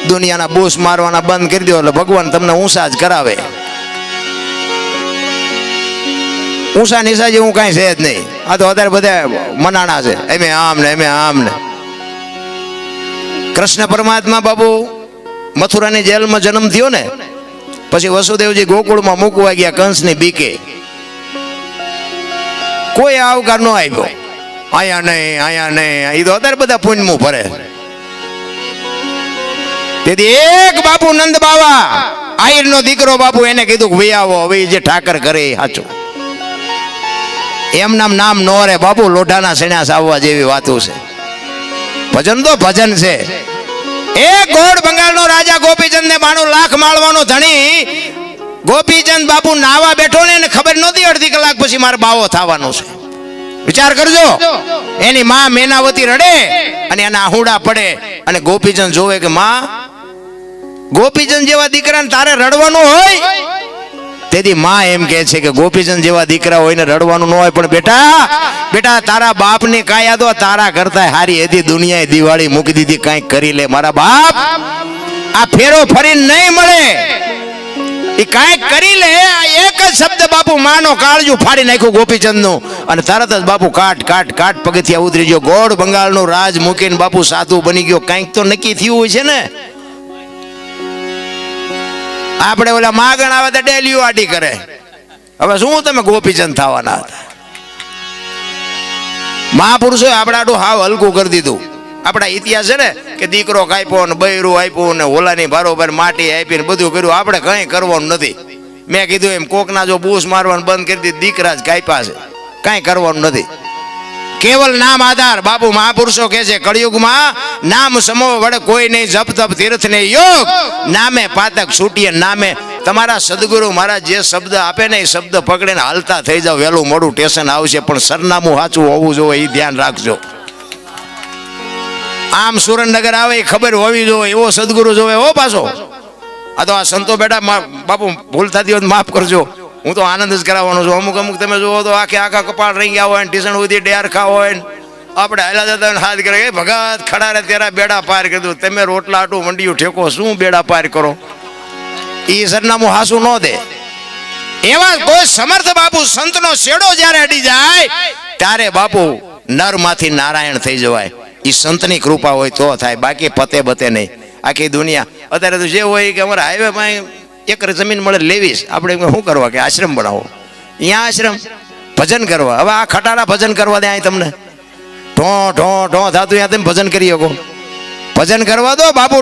દુનિયાના બૂસ મારવાના બંધ કરી દો એટલે ભગવાન તમને ઊંચા જ કરાવે. ઊંચા નીચા જેવું કાંઈ છે જ નહીં. આ તો અત્યારે બધા મનાણા છે, એમે આમ ને. કૃષ્ણ પરમાત્મા બાપુ મથુરાની જેલમાં જન્મ થયો ને, પછી વસુદેવજી ગોકુળમાં મૂકવા ગયા કંસની બીકે. કોઈ આવકાર ન આપ્યો. અહીંયા નહીં. એ તો અત્યારે બધા પુણ્યમું ફરે. તેથી એક બાપુ નંદ બાવા આહિર નો દીકરો બાપુ એને કીધું કે ભાઈ આવો, હવે જે ઠાકર કરે એ સાચું. એમ નામ નો રે બાપુ, લોઢાના સણ્યા સાવવા જેવી વાતો છે. ભજન તો ભજન છે. એક ગોળ બંગાળનો રાજા ગોપીચંદ ને 92 લાખ માળવાનો ધણી ગોપીચંદ બાપુ નાવા બેઠો ને એને ખબર નહોતી અડધી કલાક પછી મારે બાવો થવાનો છે. વિચાર કરજો, એની માં મેનાવતી રડે અને એના આહુડા પડે અને ગોપીચંદ જોવે કે માં, ગોપીચંદ જેવા દીકરાને તારે રડવાનું હોય? તેથી માં એમ કહે છે કે ગોપીચંદ જેવા દીકરા હોય ને રડવાનું ન હોય, પણ બેટા તારા બાપની કાયા તો તારા કરતા હારી હતી દુનિયાએ દિવાળી મૂકી દીધી, કાંઈક કરી લે મારા બાપ. આ ફેરો ફરીને નહીં મળે, એ કાંઈક કરી લે. આ એક જ શબ્દ બાપુ માનો કાળજું ફાડી નાખ્યું ગોપીચંદ નું, અને તરત જ બાપુ કાટ પગથિયા ઉતરી ગયો. ગોળ બંગાળનું રાજ મૂકીને બાપુ સાધુ બની ગયો. કાંઈક તો નક્કી થયું હોય છે ને. આપણે ઓલા માગણ આવે તો ડેલીઓ આડી કરે. હવે શું તમે ગોપીચંદ થવાના હતા? મહાપુરુષો આપણા આટલું હાવ હલકું કરી દીધું. આપણા ઇતિહાસ છે ને કે દીકરો કાપ્યો ને બૈરું આપ્યું ને ઓલાની બારોબાર માટી આપી ને બધું કર્યું. આપણે કંઈ કરવાનું નથી. મેં કીધું એમ કોકના જો બૂસ મારવાનું બંધ કરી દીધું, દીકરા જ કાપ્યા છે, કાંઈ કરવાનું નથી. કેવલ નામ આધાર. બાપુ મહાપુરુષો કહે છે કળિયુગમાં નામ સમો વડે કોઈ નહીં, જપ તપ તીર્થ ને યોગ, નામે પાતક છૂટીએ નામે. તમારા સદગુરુ મારા જે શબ્દ આપે ને એ શબ્દ પકડીને હાલતા થઈ જાવ. વહેલું મોડું ટેશન આવશે, પણ સરનામું સાચું હોવું જોઈએ, એ ધ્યાન રાખજો. આમ સુરેન્દ્રનગર આવે એ ખબર હોવી જોઈએ, એવો સદગુરુ જોવે હો પાછો. આ તો આ સંતો બેટા બાપુ ભૂલ થતી હોય માફ કરજો, હું તો આનંદ જ કરાવવાનો છું. અમુક તમે જોવો તો આખા કપાળ રહી ગયા હોય, ટીશન સુધી ડેર ખા હોય, આપણે હાલા જતા હોય હાથ કરે ભગત ખડા રે તેરા બેડા પાર કીધું. તમે રોટલા આટું મંડિયું ઠેકો, શું બેડા પાર કરો? એ સરનામું હાસું ન દે. એવા કોઈ સમર્થ બાપુ સંતનો શેડો જ્યારે અડી જાય ત્યારે બાપુ નરમાંથી નારાયણ થઈ જવાય. એ સંતની કૃપા હોય તો થાય, બાકી પતે બતે નહીં. આખી દુનિયા અત્યારે તો જે હોય કે અમારા હાઈવે માં એકર જમીન મળે લેવીશ, આપણે શું કરવા કે આશ્રમ બનાવો, અહીંયા આશ્રમ ભજન કરવા. હવે આ ખટારા ભજન કરવા દે અહીં તમને ઢો થતું, ત્યાં તમે ભજન કરી શકો. ભજન કરવા દો બાપુ.